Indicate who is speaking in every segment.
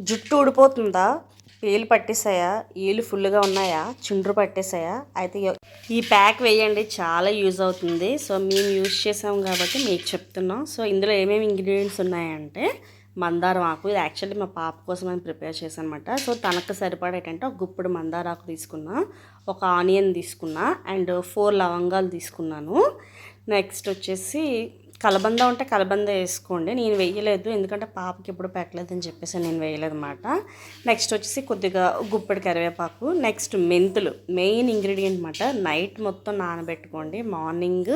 Speaker 1: జుట్టు ఊడిపోతుందా? పేలు పట్టేసాయా? ఏలు ఫుల్గా ఉన్నాయా? చుండ్రు పట్టేసాయా? అయితే ఈ ప్యాక్ వేయండి, చాలా యూజ్ అవుతుంది. సో మేము యూజ్ చేసాం కాబట్టి మీకు చెప్తున్నాం. సో ఇందులో ఏమేమి ఇంగ్రీడియంట్స్ ఉన్నాయంటే మందారం ఆకు, ఇది యాక్చువల్లీ మా పాప కోసం నేను ప్రిపేర్ చేశాను అనమాట. సో తనకు సరిపడేటంటే ఒక గుప్పుడు మందారాకు తీసుకున్నా, ఒక ఆనియన్ తీసుకున్నా, అండ్ 4 లవంగాలు తీసుకున్నాను. నెక్స్ట్ వచ్చేసి కలబంద ఉంటే కలబంద వేసుకోండి. నేను వేయలేదు, ఎందుకంటే పాపకి ఎప్పుడు పెట్టలేదని చెప్పేసి నేను వేయలేదు అనమాట. నెక్స్ట్ వచ్చేసి కొద్దిగా గుప్పెడి కరివేపాకు, నెక్స్ట్ మెంతులు మెయిన్ ఇంగ్రీడియంట్ అనమాట. నైట్ మొత్తం నానబెట్టుకోండి, మార్నింగ్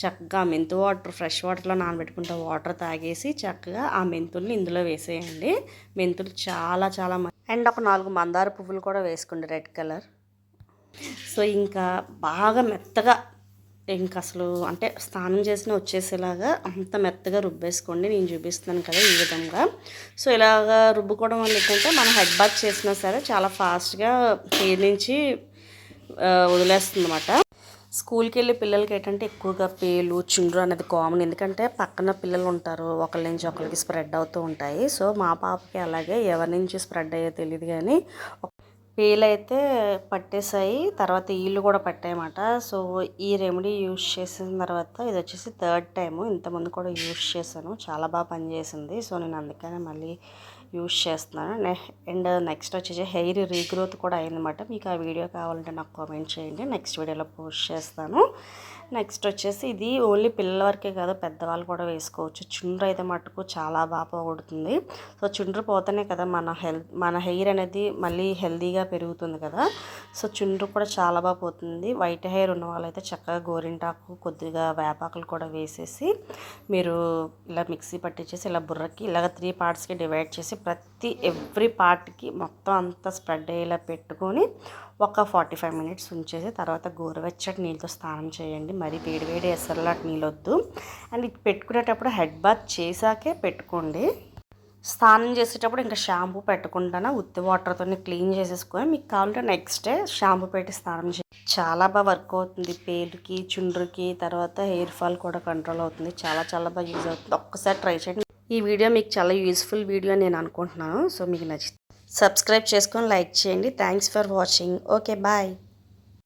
Speaker 1: చక్కగా మెంతు వాటర్ ఫ్రెష్ వాటర్లో నానబెట్టుకుంటే వాటర్ తాగేసి చక్కగా ఆ మెంతుల్ని ఇందులో వేసేయండి. మెంతులు చాలా చాలా అండ్ ఒక 4 మందార పువ్వులు కూడా వేసుకోండి, రెడ్ కలర్. సో ఇంకా బాగా మెత్తగా, ఇంకా అసలు అంటే స్నానం చేసిన వచ్చేసేలాగా అంత మెత్తగా రుబ్బేసుకోండి. నేను చూపిస్తున్నాను కదా ఈ విధంగా. సో ఇలాగా రుబ్బుకోవడం వల్ల ఏంటంటే మనం హెడ్ బాత్ చేసినా సరే చాలా ఫాస్ట్గా హెయిర్ నుంచి వదిలేస్తుంది అన్నమాట. స్కూల్కి వెళ్ళే పిల్లలకి ఏంటంటే ఎక్కువగా పేలు చుండ్రు అనేది కామన్, ఎందుకంటే పక్కన పిల్లలు ఉంటారు, ఒకరి నుంచి ఒకరికి స్ప్రెడ్ అవుతూ ఉంటాయి. సో మా పాపకి అలాగే ఎవరి నుంచి స్ప్రెడ్ అయ్యో తెలియదు, కానీ పేలైతే పట్టేసాయి, తర్వాత ఈళ్ళు కూడా పట్టాయన్నమాట. సో ఈ రెమెడీ యూజ్ చేసిన తర్వాత ఇది వచ్చేసి 3rd టైము. ఇంతకుముందు కూడా యూజ్ చేశాను, చాలా బాగా పనిచేసింది. సో నేను అందుకనే మళ్ళీ యూజ్ చేస్తున్నాను. అండ్ నెక్స్ట్ వచ్చేసి హెయిర్ రీగ్రోత్ కూడా అయిందన్నమాట. మీకు ఆ వీడియో కావాలంటే నాకు కామెంట్ చేయండి, నెక్స్ట్ వీడియోలో పోస్ట్ చేస్తాను. నెక్స్ట్ వచ్చేసి ఇది ఓన్లీ పిల్లల వరకే కాదు, పెద్దవాళ్ళు కూడా వేసుకోవచ్చు. చుండ్రు అయితే మటుకు చాలా బాగా పోగొడుతుంది. సో చుండ్రు పోతేనే కదా మన హెయిర్ అనేది మళ్ళీ హెల్తీగా పెరుగుతుంది కదా. సో చుండ్రు కూడా చాలా బాగా పోతుంది. వైట్ హెయిర్ ఉన్న వాళ్ళైతే చక్కగా గోరింటాకు కొద్దిగా వేపాకులు కూడా వేసేసి మీరు ఇలా మిక్సీ పట్టించేసి ఇలా బుర్రకి ఇలాగ 3 పార్ట్స్కి డివైడ్ చేసి ఎవ్రీ పార్ట్కి మొత్తం అంతా స్ప్రెడ్ అయ్యేలా పెట్టుకొని ఒక 45 మినిట్స్ ఉంచేసి తర్వాత గోరువెచ్చటి నీళ్ళతో స్నానం చేయండి. మరి వేడివేడి ఎసరలాంటి నీళ్ళొద్దు. అండ్ ఇది పెట్టుకునేటప్పుడు హెడ్ బాత్ చేశాకే పెట్టుకోండి. స్నానం చేసేటప్పుడు ఇంకా షాంపూ పెట్టకుండా ఉత్తి వాటర్తో క్లీన్ చేసేసుకొని మీకు కావాలంటే నెక్స్ట్ డే షాంపూ పెట్టి స్నానం చేయండి. చాలా బాగా వర్క్ అవుతుంది పేలుకి, చుండ్రుకి, తర్వాత హెయిర్ ఫాల్ కూడా కంట్రోల్ అవుతుంది. చాలా చాలా బాగా యూజ్ అవుతుంది. ఒక్కసారి ట్రై చేయండి. ఈ వీడియో మీకు చాలా యూస్ఫుల్ వీడియో అని నేను అనుకుంటున్నాను. సో మీకు నచ్చితే సబ్స్క్రైబ్ చేసుకొని లైక్ చేయండి. Thanks for watching. Okay, bye.